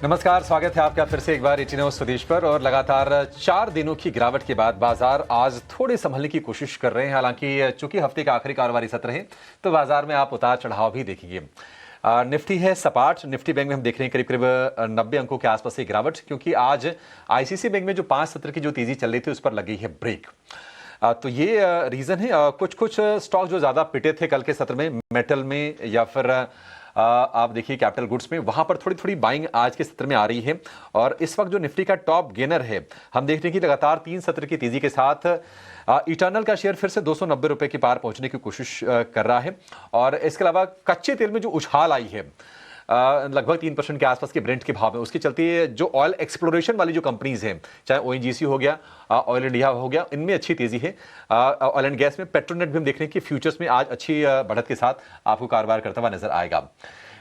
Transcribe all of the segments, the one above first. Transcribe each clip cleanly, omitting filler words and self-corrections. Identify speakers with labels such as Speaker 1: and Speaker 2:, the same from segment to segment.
Speaker 1: नमस्कार, स्वागत है आपका फिर से एक बार 18 स्वदेश पर। और लगातार 4 दिनों की गिरावट के बाद बाजार आज थोड़े संभलने की कोशिश कर रहे हैं। हालांकि चूंकि हफ्ते का आखिरी कारोबारी सत्र है तो बाजार में आप उतार चढ़ाव भी देखेंगे। निफ्टी है सपाट। निफ्टी बैंक में हम देख रहे हैं करीब करीब 90 अंकों के आसपास की गिरावट, क्योंकि आज आईसीसी बैंक में जो 5 सत्र की जो तेजी चल रही थी उस पर लगी है ब्रेक। तो ये रीजन है। कुछ स्टॉक जो ज्यादा पिटे थे कल के सत्र में, मेटल में या फिर आप देखिए कैपिटल गुड्स में, वहां पर थोड़ी थोड़ी बाइंग आज के सत्र में आ रही है। और इस वक्त जो निफ्टी का टॉप गेनर है, हम देख रहे हैं कि लगातार 3 सत्र की तेजी के साथ इटर्नल का शेयर फिर से 290 रुपए के पार पहुंचने की कोशिश कर रहा है। और इसके अलावा कच्चे तेल में जो उछाल आई है लगभग 3% के आसपास के ब्रेंट के भाव में, उसके चलते जो ऑयल एक्सप्लोरेशन वाली जो कंपनीज हैं, चाहे ओएनजीसी हो गया, ऑयल इंडिया हो गया, इनमें अच्छी तेजी है। ऑयल एंड गैस में पेट्रोनेट भी हम देख रहे हैं कि फ्यूचर्स में आज अच्छी बढ़त के साथ आपको कारोबार करता हुआ नजर आएगा।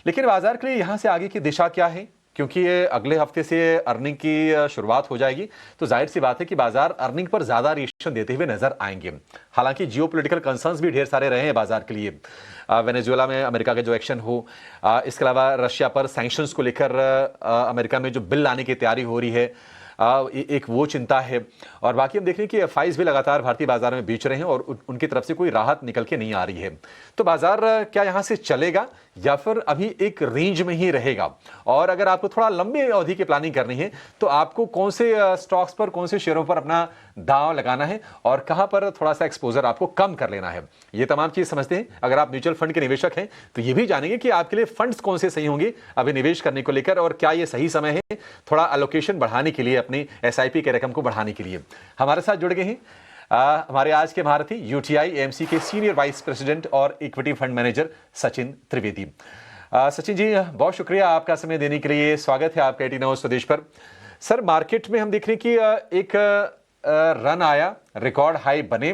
Speaker 1: लेकिन बाजार के लिए यहां से आगे की दिशा क्या है, क्योंकि अगले हफ्ते से अर्निंग की शुरुआत हो जाएगी, तो जाहिर सी बात है कि बाजार अर्निंग पर ज्यादा रिएक्शन देते हुए नजर आएंगे। हालांकि जियोपॉलिटिकल कंसर्न्स भी ढेर सारे रहे हैं बाजार के लिए। वेनेजुएला में अमेरिका का जो एक्शन हो, इसके अलावा रशिया पर सैंक्शंस को लेकर अमेरिका में जो बिल लाने की तैयारी हो रही है, एक वो चिंता है। और बाकी हम देख रहे हैं कि एफआईज भी लगातार भारतीय बाजार में बेच रहे हैं और उनकी तरफ से कोई राहत निकल के नहीं आ रही है। तो बाजार क्या यहां से चलेगा या फिर अभी एक रेंज में ही रहेगा? और अगर आपको थोड़ा लंबी अवधि की प्लानिंग करनी है तो आपको कौन से स्टॉक्स पर, कौन से शेयरों पर अपना दांव लगाना है और कहां पर थोड़ा सा एक्सपोजर आपको कम कर लेना है, ये तमाम चीज समझते हैं। अगर आप म्यूचुअल फंड के निवेशक हैं तो ये भी जानेंगे कि आपके लिए फंड्स कौन से सही होंगे अभी निवेश करने को लेकर, और क्या ये सही समय है थोड़ा एलोकेशन बढ़ाने के लिए, अपनी एसआईपी के रकम को बढ़ाने के लिए। हमारे साथ जुड़ गए हैं हमारे आज के महारथी, यूटीआई एएमसी के सीनियर वाइस प्रेसिडेंट और equity fund manager Sachin Trivedi. Sachin ji, बहुत शुक्रिया आपका समय देने के लिए। स्वागत है आपका 18 स्वदेश पर। सर, मार्केट में हम देख रहे हैं कि एक रन आया, रिकॉर्ड हाई बने।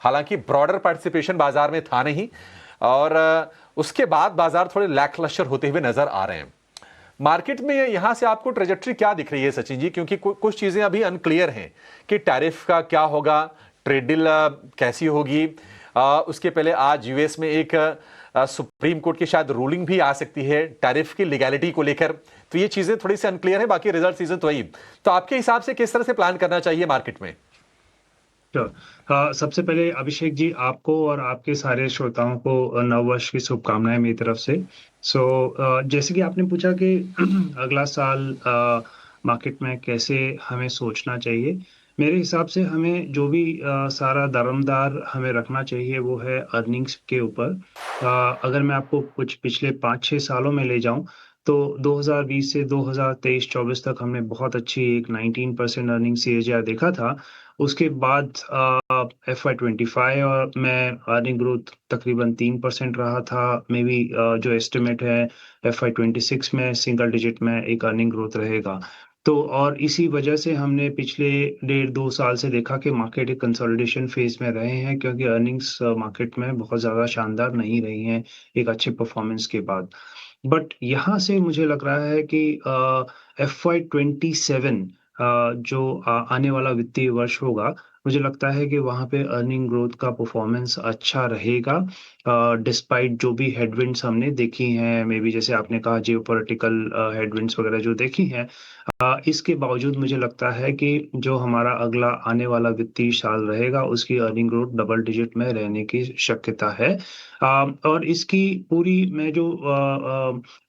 Speaker 1: हालांकि ब्रॉडर पार्टिसिपेशन बाजार में था नहीं, और उसके बाद बाजार थोड़े लैकलस्टर होते हुए नजर आ रहे हैं। मार्केट में यहां से आपको ट्रेजेक्टरी क्या दिख रही है सचिन जी? क्योंकि कुछ चीजें अभी अनक्लियर हैं कि टैरिफ का क्या होगा, ट्रेड डील कैसी होगी। उसके पहले आज यूएस में एक सुप्रीम कोर्ट की शायद रूलिंग भी आ सकती है टैरिफ की लीगैलिटी को लेकर। तो ये चीजें थोड़ी सी अनक्लियर है, बाकी रिजल्ट सीजन तो वही। तो आपके हिसाब से किस तरह से प्लान करना चाहिए मार्केट में?
Speaker 2: सबसे पहले अभिषेक जी, आपको और आपके सारे श्रोताओं को नववर्ष की शुभकामनाएं मेरी तरफ से। जैसे कि आपने पूछा कि अगला साल मार्केट में कैसे हमें सोचना चाहिए, मेरे हिसाब से हमें जो भी सारा दारोमदार हमें रखना चाहिए वो है अर्निंग्स के ऊपर। अगर मैं आपको कुछ पिछले 5-6 सालों में ले जाऊं तो 2020 से 2023-24 तक हमने बहुत अच्छी एक 19% अर्निंग सीएजीआर देखा था। उसके बाद FY25 और में अर्निंग ग्रोथ तकरीबन 3% रहा था। मे बी जो एस्टिमेट है FY26 में सिंगल डिजिट में एक अर्निंग ग्रोथ रहेगा। तो और इसी वजह से हमने पिछले 1.5-2 साल से देखा कि मार्केट एक कंसोलिडेशन फेज में रहे हैं, क्योंकि अर्निंग्स मार्केट में बहुत ज़्यादा शानदार नहीं रही हैं एक अच्छे परफॉर्मेंस के बाद। बट यहाँ से मुझे लग रहा है कि FY27 जो आने वाला वित्तीय वर्ष होगा, मुझे लगता है कि वहाँ पे अर्निंग ग्रोथ का परफॉर्मेंस अच्छा रहेगा, डिस्पाइट जो भी हेडविंड्स हमने देखी हैं, मे बी जैसे आपने कहा जियोपॉलिटिकल हेडविंड्स वगैरह जो देखी हैं। इसके बावजूद मुझे लगता है कि जो हमारा अगला आने वाला वित्तीय साल रहेगा उसकी अर्निंग ग्रोथ डबल डिजिट में रहने की शक्यता है। और इसकी पूरी मैं जो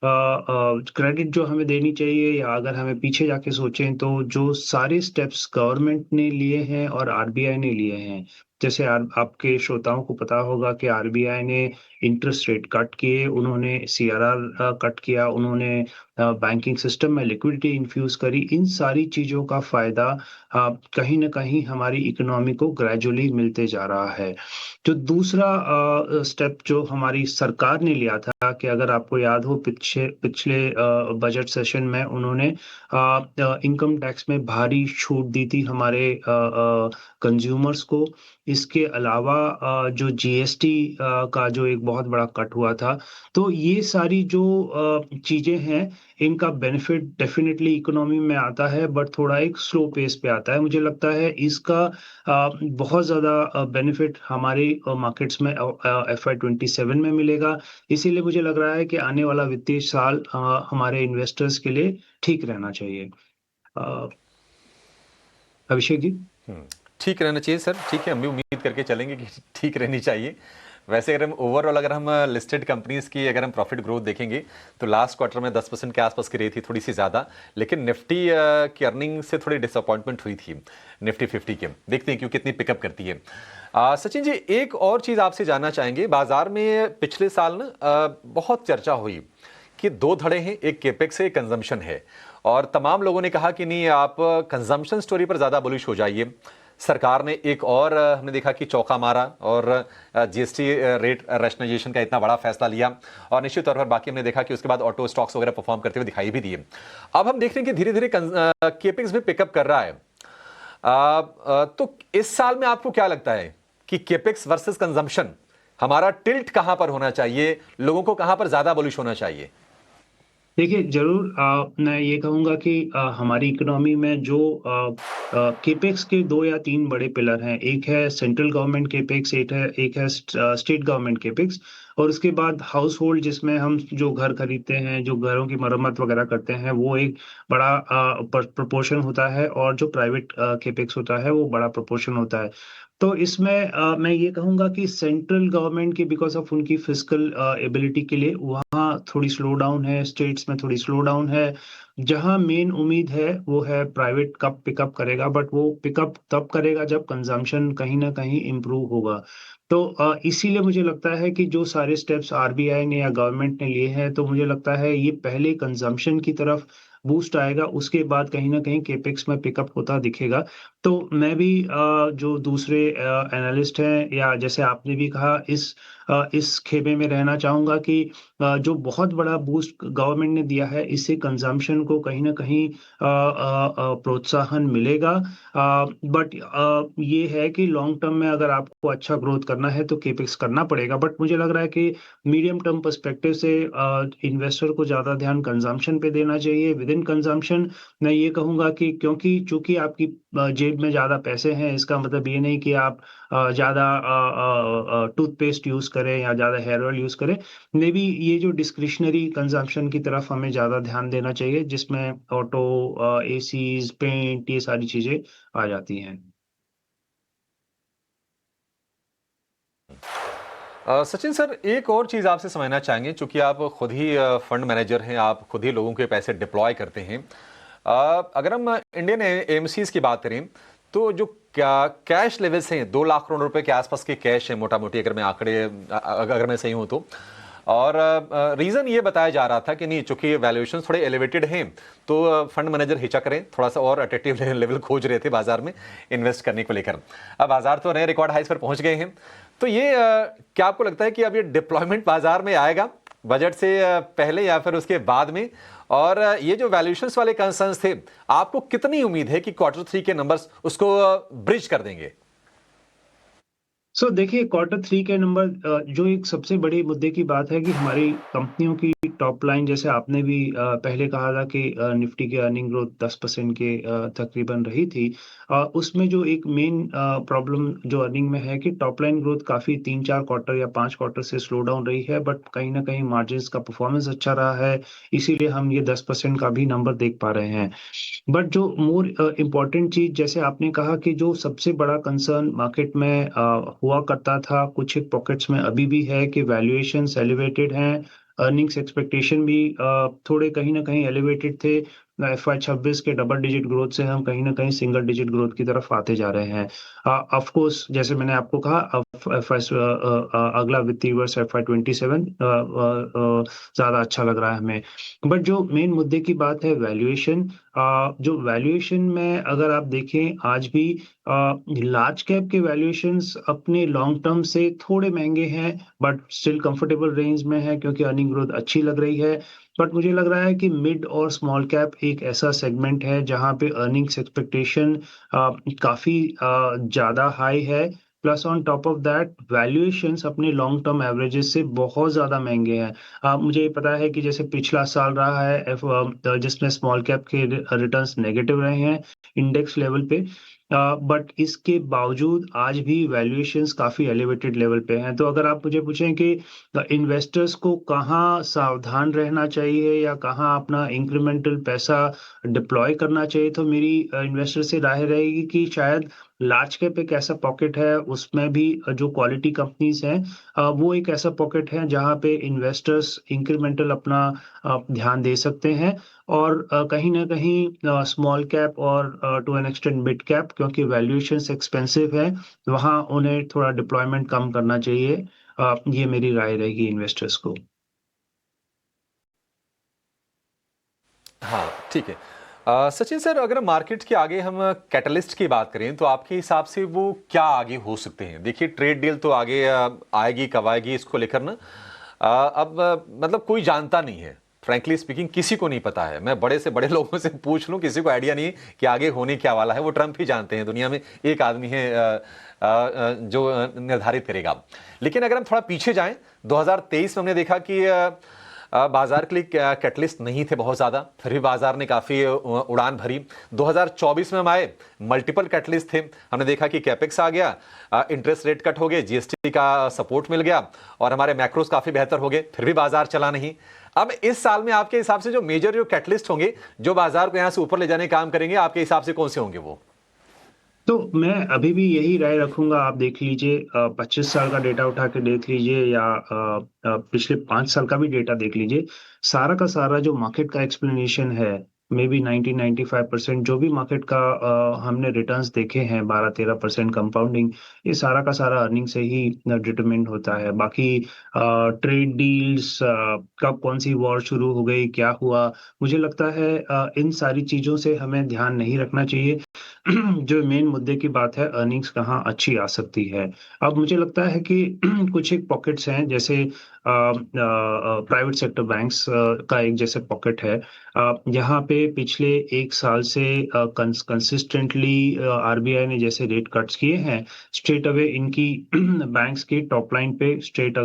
Speaker 2: क्रेडिट जो हमें देनी चाहिए, या अगर हमें पीछे जाके सोचें तो जो सारे स्टेप्स गवर्नमेंट ने लिए हैं और आरबीआई ने लिए हैं, जैसे आपके श्रोताओं को पता होगा कि आरबीआई ने इंटरेस्ट रेट कट किए, उन्होंने सीआरआर कट किया, उन्होंने बैंकिंग सिस्टम में लिक्विडिटी इन्फ्यूज करी। इन सारी चीज़ों का फ़ायदा कहीं न कहीं हमारी इकोनॉमी को ग्रेजुअली मिलते जा रहा है। जो दूसरा स्टेप जो हमारी सरकार ने लिया था कि अगर आपको याद हो पिछले बजट सेशन में उन्होंने इनकम टैक्स में भारी छूट दी थी हमारे कंज्यूमर्स को। इसके अलावा जो जीएसटी का जो एक बहुत बड़ा कट हुआ था, तो ये सारी जो चीज़ें हैं, इनका बेनिफिट डेफ़िनेटली इकोनॉमी में आता है, बट थोड़ा एक स्लो पेस पे आता है। मुझे लगता है इसका बहुत ज़्यादा बेनिफिट हमारे मार्केट्स में एफवाई 27 में मिलेगा। इसीलिए मुझे लग रहा है कि आने वाला वित्तीय साल हमारे इन्वेस्टर्स के लिए ठीक रहना चाहिए। अ, अभिषेक जी?
Speaker 1: ठीक रहना चाहिए सर, ठीक है, हम भी उम्मीद करके चलेंगे कि ठीक रहनी चाहिए। वैसे अगर हम ओवरऑल अगर हम लिस्टेड कंपनीज की अगर हम प्रॉफिट ग्रोथ देखेंगे तो लास्ट क्वार्टर में 10% के आसपास की रही थी, थोड़ी सी ज़्यादा, लेकिन निफ्टी की अर्निंग से थोड़ी डिसअपॉइंटमेंट हुई थी निफ्टी 50 के। देखते हैं क्यों कितनी पिकअप करती है। सचिन जी, एक और चीज़ आपसे जानना चाहेंगे, बाजार में पिछले साल ना बहुत चर्चा हुई कि दो धड़े हैं, एक केपेक्स है, एक कंजम्पशन है, और तमाम लोगों ने कहा कि नहीं, आप कंजम्पशन स्टोरी पर ज़्यादा बुलिश हो जाइए। सरकार ने एक और हमने देखा कि चौका मारा और जीएसटी रेट रैशनलाइजेशन का इतना बड़ा फैसला लिया, और निश्चित तौर पर बाकी हमने देखा कि उसके बाद ऑटो स्टॉक्स वगैरह परफॉर्म करते हुए दिखाई भी दिए। अब हम देख रहे हैं कि धीरे धीरे केपेक्स भी पिकअप कर रहा है। तो इस साल में आपको क्या लगता है कि केपेक्स वर्सेस कंजम्पशन, हमारा टिल्ट कहां पर होना चाहिए, लोगों को कहां पर ज्यादा बुलिश होना चाहिए?
Speaker 2: देखिए, ज़रूर मैं ये कहूँगा कि हमारी इकोनॉमी में जो केपेक्स के 2 या 3 बड़े पिलर हैं। एक है सेंट्रल गवर्नमेंट केपेक्स, एक है स्टेट गवर्नमेंट केपेक्स, और उसके बाद हाउस होल्ड, जिसमें हम जो घर खरीदते हैं, जो घरों की मरम्मत वगैरह करते हैं, वो एक बड़ा प्रोपोर्शन होता है, और जो प्राइवेट केपेक्स होता है, वो बड़ा प्रोपोर्शन होता है। तो इसमें मैं ये कहूँगा कि सेंट्रल गवर्नमेंट की बिकॉज़ ऑफ उनकी फिस्कल एबिलिटी के लिए वहाँ थोड़ी स्लो डाउन है, स्टेट्स में थोड़ी स्लो डाउन है। जहाँ मेन उम्मीद है, वो है प्राइवेट कब पिकअप करेगा, बट वो पिकअप तब करेगा जब कंज़म्पशन कहीं न कहीं इम्प्रूव होगा। तो इसीलिए मुझे लगता है कि जो सारे स्टेप्स आरबीआई ने या गवर्नमेंट ने लिए हैं, तो मुझे लगता है ये पहले कंज़म्पशन की तरफ बूस्ट आएगा, उसके बाद कहीं न कहीं केपेक्स में पिकअप होता दिखेगा। तो मैं भी जो दूसरे एनालिस्ट हैं, या जैसे आपने भी कहा, इस खेमे में रहना चाहूँगा कि जो बहुत बड़ा बूस्ट गवर्नमेंट ने दिया है, इससे कंज़म्पशन को कहीं न कहीं प्रोत्साहन मिलेगा। बट ये है कि लॉन्ग टर्म में अगर आपको अच्छा ग्रोथ करना है, तो केपेक्स करना पड़ेगा। बट मुझे लग रहा है कि मीडियम टर्म पर्सपेक्टिव से इन्वेस्टर को ज़्यादा ध्यान कंज़म्पशन पे देना चाहिए। विदिन कंज़म्पशन मैं ये कहूँगा कि क्योंकि चूँकि आपकी जेब में ज़्यादा पैसे हैं, इसका मतलब ये नहीं कि आप ज़्यादा टूथपेस्ट यूज़ करें या ज़्यादा हेयर ऑयल यूज़ करें। मेबी ये जो डिस्क्रिशनरी कंज़म्पशन की तरफ हमें ज़्यादा ध्यान देना चाहिए, जिसमें ऑटो, एसीज़, पेंट, ये सारी चीज़ें आ जाती हैं।
Speaker 1: सचिन सर, एक और चीज़ आपसे समझना चाहेंगे, चूंकि आप खुद ही फंड मैनेजर हैं, आप खुद ही लोगों के पैसे डिप्लॉय करते हैं। अगर हम इंडियन एमसीज की बात करें तो जो कैश लेवल्स हैं, 2 लाख करोड़ रुपए के आसपास के कैश हैं मोटा मोटी, अगर मैं आंकड़े अगर मैं सही हूं तो। और रीज़न ये बताया जा रहा था कि नहीं, चूंकि वैल्यूएशन थोड़े एलिवेटेड हैं, तो फंड मैनेजर हिचक रहे, थोड़ा सा और अट्रैक्टिव लेवल खोज रहे थे बाजार में इन्वेस्ट करने को लेकर। अब बाजार तो नए रिकॉर्ड हाइस पर पहुंच गए हैं। तो ये क्या आपको लगता है कि अब ये डिप्लॉयमेंट बाजार में आएगा बजट से पहले या फिर उसके बाद में? और ये जो वैल्यूएशंस वाले कंसर्न्स थे, आपको कितनी उम्मीद है कि क्वार्टर 3 के नंबर्स उसको ब्रिज कर देंगे?
Speaker 2: देखिए, क्वार्टर 3 के नंबर जो एक सबसे बड़ी मुद्दे की बात है कि हमारी कंपनियों की टॉप लाइन, जैसे आपने भी पहले कहा था कि निफ्टी की अर्निंग ग्रोथ 10% के तकरीबन रही थी। उसमें जो एक मेन प्रॉब्लम जो अर्निंग में है कि टॉप लाइन ग्रोथ काफ़ी 3-4 क्वार्टर या 5 क्वार्टर से स्लो डाउन रही है, बट कहीं न कहीं मार्जिन्स का परफॉर्मेंस अच्छा रहा है, इसीलिए हम ये 10% का भी नंबर देख पा रहे हैं। बट जो मोर इम्पोर्टेंट चीज़, जैसे आपने कहा कि जो सबसे बड़ा कंसर्न मार्केट में हुआ करता था, कुछ एक पॉकेट्स में अभी भी है कि वैल्यूएशंस एलिवेटेड हैं, अर्निंग्स एक्सपेक्टेशन भी थोड़े कहीं न कहीं एलिवेटेड थे। एफवाई 26 के डबल डिजिट ग्रोथ से हम कहीं न कहीं सिंगल डिजिट ग्रोथ की तरफ आते जा रहे हैं। ऑफ कोर्स, जैसे मैंने आपको कहा, अगला वित्तीय वर्ष एफवाई 27 ज़्यादा अच्छा लग रहा है हमें। बट जो मेन मुद्दे की बात है वैल्यूएशन, जो वैल्यूएशन में अगर आप देखें, आज भी लार्ज कैप के वैल्यूएशंस अपने लॉन्ग टर्म से थोड़े महंगे हैं, बट स्टिल कंफर्टेबल रेंज में है, क्योंकि अर्निंग ग्रोथ अच्छी लग रही है। बट मुझे लग रहा है कि मिड और स्मॉल कैप एक ऐसा सेगमेंट है जहां पे अर्निंग्स एक्सपेक्टेशन काफी ज़्यादा हाई है। Plus on top of that valuations अपने लॉन्ग टर्म एवरेजेस से बहुत ज़्यादा महंगे हैं। मुझे ये पता है कि जैसे पिछला साल रहा है जिसमें स्मॉल कैप के रिटर्न्स नेगेटिव रहे हैं इंडेक्स लेवल पे, बट इसके बावजूद आज भी वैल्यूएशंस काफ़ी एलिवेटेड लेवल पे हैं। तो अगर आप मुझे पूछें कि इन्वेस्टर्स को कहाँ सावधान रहना चाहिए या कहाँ अपना इंक्रीमेंटल पैसा डिप्लॉय करना चाहिए, तो मेरी इन्वेस्टर से राय रहेगी कि शायद लार्ज कैप एक ऐसा पॉकेट है, उसमें भी जो क्वालिटी कंपनीज़ हैं, वो एक ऐसा पॉकेट है जहाँ पे इन्वेस्टर्स इंक्रीमेंटल अपना ध्यान दे सकते हैं। और कहीं न कहीं स्मॉल कैप और to an extent mid cap, क्योंकि वैल्यूएशंस एक्सपेंसिव है, वहाँ उन्हें थोड़ा डिप्लॉयमेंट कम करना चाहिए। ये मेरी राय रहेगी इन्वेस्टर्स को।
Speaker 1: हाँ, ठीक है। सचिन सर, अगर मार्केट के आगे हम कैटलिस्ट की बात करें तो आपके हिसाब से वो क्या आगे हो सकते हैं? देखिए, ट्रेड डील तो आगे आएगी, कब आएगी इसको लेकर ना अब मतलब कोई जानता नहीं है। फ्रैंकली स्पीकिंग किसी को नहीं पता है। मैं बड़े से बड़े लोगों से पूछ लूं, किसी को आइडिया नहीं है कि आगे होने क्या वाला है। वो ट्रंप ही जानते हैं, दुनिया में एक आदमी है जो निर्धारित करेगा। लेकिन अगर हम थोड़ा पीछे जाएं, 2023 में हमने देखा कि बाजार के लिए कैटलिस्ट नहीं थे बहुत ज़्यादा, फिर भी बाजार ने काफ़ी उड़ान भरी। 2024 में हम आए, मल्टीपल कैटलिस्ट थे। हमने देखा कि कैपेक्स आ गया, इंटरेस्ट रेट कट हो गए, जीएसटी का सपोर्ट मिल गया और हमारे मैक्रोस काफ़ी बेहतर हो गए, फिर भी बाजार चला नहीं। अब इस साल में आपके हिसाब से जो मेजर जो कैटलिस्ट होंगे, जो बाजार को यहाँ से ऊपर ले जाने का काम करेंगे, आपके हिसाब से कौन से होंगे वो?
Speaker 2: तो मैं अभी भी यही राय रखूंगा। आप देख लीजिए, 25 साल का डेटा उठा के देख लीजिए या पिछले 5 साल का भी डेटा देख लीजिए। सारा का सारा जो मार्केट का एक्सप्लेनेशन है, मे बी 90-95% जो भी मार्केट का हमने रिटर्न्स देखे हैं, 12-13% कंपाउंडिंग, ये सारा का सारा अर्निंग से ही डिटरमाइंड होता है। बाकी ट्रेड डील्स, कब कौन सी वॉर शुरू हो गई, क्या हुआ, मुझे लगता है इन सारी चीज़ों से हमें ध्यान नहीं रखना चाहिए। जो मेन मुद्दे की बात है, अर्निंग्स कहाँ अच्छी आ सकती है। अब मुझे लगता है कि कुछ एक पॉकेट्स हैं, जैसे प्राइवेट सेक्टर बैंक्स का एक जैसे पॉकेट है, यहाँ पे पिछले 1 साल से कंसिस्टेंटली आरबीआई ने जैसे रेट कट्स किए हैं, स्ट्रेट अवे इनकी बैंक्स की टॉप लाइन पे स्ट्रेट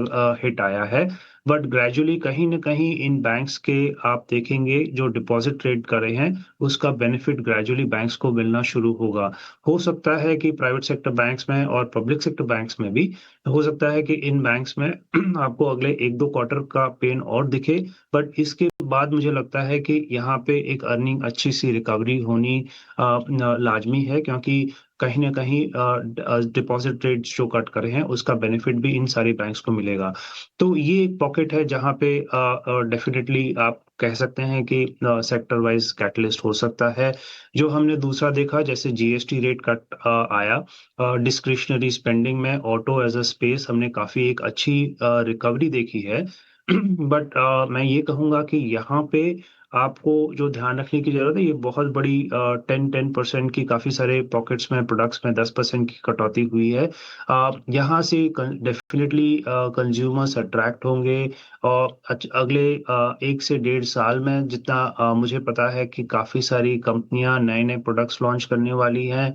Speaker 2: हिट आया है। बट ग्रेजुअली कहीं न कहीं इन बैंक्स के आप देखेंगे जो डिपॉज़िट रेट कर रहे हैं, उसका बेनिफिट ग्रेजुअली बैंक्स को मिलना शुरू होगा। हो सकता है कि प्राइवेट सेक्टर बैंक्स में और पब्लिक सेक्टर बैंक्स में भी हो सकता है कि इन बैंक्स में आपको अगले 1-2 क्वार्टर का पेन और दिखे, बट इसके बाद मुझे लगता है कि यहाँ पे एक अर्निंग अच्छी-सी रिकवरी होनी लाज़मी है, क्योंकि कहीं न कहीं डिपॉज़िट रेट्स जो कट कर रहे हैं, उसका बेनिफिट भी इन सारी बैंक्स को मिलेगा। तो ये एक पॉकेट है जहाँ पे डेफ़िनेटली आप कह सकते हैं कि सेक्टर वाइज़ कैटलिस्ट हो सकता है। जो हमने दूसरा देखा, जैसे जीएसटी रेट कट आया, डिस्क्रिशनरी स्पेंडिंग में ऑटो एज़ अ स्पेस हमने काफ़ी एक अच्छी रिकवरी देखी है। बट मैं ये कहूँगा कि यहाँ पे आपको जो ध्यान रखने की ज़रूरत है, ये बहुत बड़ी 10% की काफ़ी सारे पॉकेट्स में, प्रोडक्ट्स में 10% की कटौती हुई है। यहाँ से डेफिनेटली कंज्यूमर्स अट्रैक्ट होंगे और अगले 1 से डेढ़ साल में जितना मुझे पता है कि काफ़ी सारी कंपनियां नए-नए प्रोडक्ट्स लॉन्च करने वाली हैं,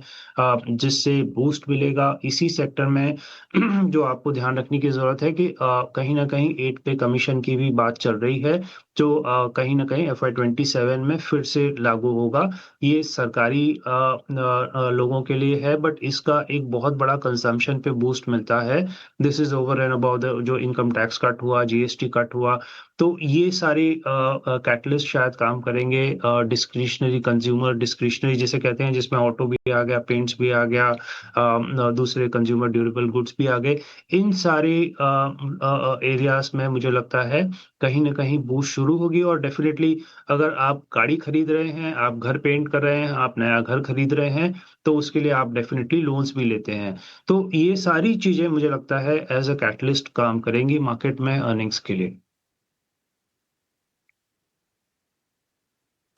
Speaker 2: जिससे बूस्ट मिलेगा इसी सेक्टर में। जो आपको ध्यान रखने की ज़रूरत है कि कहीं न कहीं 8 पे कमीशन की भी बात चल रही है, जो कहीं न कहीं एफवाई 27 में फिर से लागू होगा। ये सरकारी लोगों के लिए है, बट इसका एक बहुत बड़ा कंजम्पशन पे बूस्ट मिलता है। This is over and about the जो इनकम टैक्स कट हुआ, जीएसटी कट हुआ। तो ये सारे कैटलिस्ट शायद काम करेंगे। डिस्क्रिशनरी, कंज्यूमर डिस्क्रिशनरी जिसे कहते हैं, जिसमें ऑटो भी आ गया, पेंट्स भी आ गया, दूसरे कंज्यूमर ड्यूरेबल गुड्स भी आ गए। इन सारे एरियाज़ में मुझे लगता है कहीं न कहीं बूस्ट शुरू होगी। और डेफ़िनेटली अगर आप गाड़ी खरीद रहे हैं, आप घर पेंट कर रहे हैं, आप नया घर खरीद रहे हैं, तो उसके लिए आप डेफ़िनेटली लोन्स भी लेते हैं। तो ये सारी चीज़ें मुझे लगता है एज़ अ कैटलिस्ट काम करेंगी मार्केट में अर्निंग्स के लिए।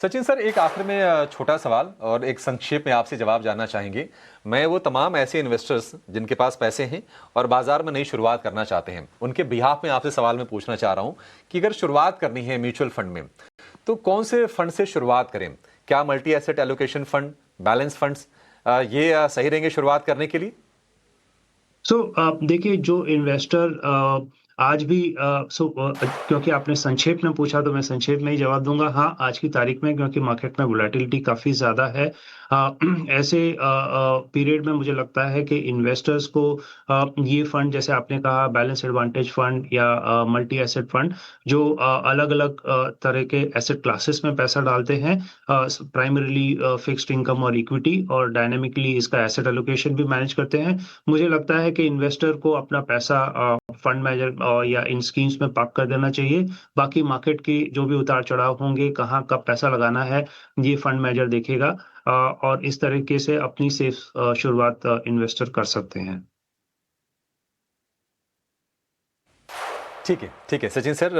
Speaker 1: सचिन सर, एक आखिर में छोटा सवाल और एक संक्षेप में आपसे जवाब जानना चाहेंगे। मैं वो तमाम ऐसे इन्वेस्टर्स जिनके पास पैसे हैं और बाजार में नई शुरुआत करना चाहते हैं, उनके बिहाफ में आपसे सवाल मैं पूछना चाह रहा हूं कि अगर शुरुआत करनी है म्यूचुअल फंड में, तो कौन से फंड से शुरुआत करें? क्या multi asset allocation fund, balance funds ये सही रहेंगे शुरुआत करने के लिए?
Speaker 2: देखिए जो इन्वेस्टर आज भी क्योंकि आपने संक्षेप में पूछा तो मैं संक्षेप में ही जवाब दूंगा। हाँ, आज की तारीख में क्योंकि मार्केट में वोलेटिलिटी काफी ज्यादा है, ऐसे पीरियड में मुझे लगता है कि इन्वेस्टर्स को ये फंड जैसे आपने कहा बैलेंस एडवांटेज फंड या मल्टी एसेट फंड जो अलग अलग तरह के एसेट क्लासेस में पैसा डालते हैं, प्राइमरीली फिक्स्ड इनकम और इक्विटी, और डायनेमिकली इसका एसेट एलोकेशन भी मैनेज करते हैं। मुझे लगता है कि इन्वेस्टर को अपना पैसा फंड मैनेजर या इन स्कीम्स में पार्क कर देना चाहिए। बाकी मार्केट की जो भी उतार-चढ़ाव होंगे, कहाँ कब पैसा लगाना है, ये फंड मैनेजर देखेगा, और इस तरीके से अपनी सेफ शुरुआत इन्वेस्टर कर सकते हैं।
Speaker 1: ठीक है Sachin sir,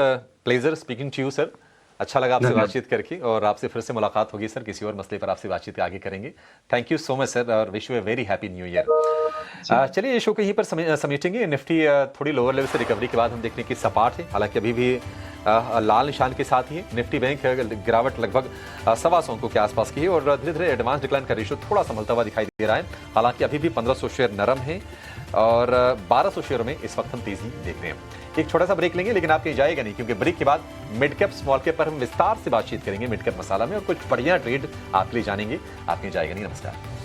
Speaker 1: pleasure speaking to you sir. अच्छा लगा आपसे
Speaker 2: धन्यवाद।
Speaker 1: बातचीत करके, और आपसे फिर से मुलाकात होगी सर, किसी और मसले पर आपसे बातचीत आगे करेंगे। Thank you so much sir, और wish you a very happy new year. चलिए ये शो को यहीं पर समेटेंगे। निफ्टी थोड़ी लोअर लेवल से रिकवरी के बाद हम देखने की सपाट है, हालांकि अभी भी लाल निशान के साथ ही है। निफ्टी बैंक गिरावट लगभग 125 अंकों के आसपास की है, और धीरे धीरे एडवांस डिक्लाइन का रेशियो थोड़ा संभलता हुआ दिखाई दे रहा है। हालांकि अभी भी 1500 शेयर नरम है, और 1200 शेयरों में इस वक्त हम तेजी देख रहे हैं। एक छोटा सा ब्रेक लेंगे, लेकिन आप कहीं जाएगा नहीं, क्योंकि ब्रेक के बाद मिड कैप स्मॉल कैप पर हम विस्तार से बातचीत करेंगे मिड कैप मसाला में, और कुछ बढ़िया ट्रेड आपके लिए जानेंगे। आप कहीं जाएगा नहीं। नमस्कार।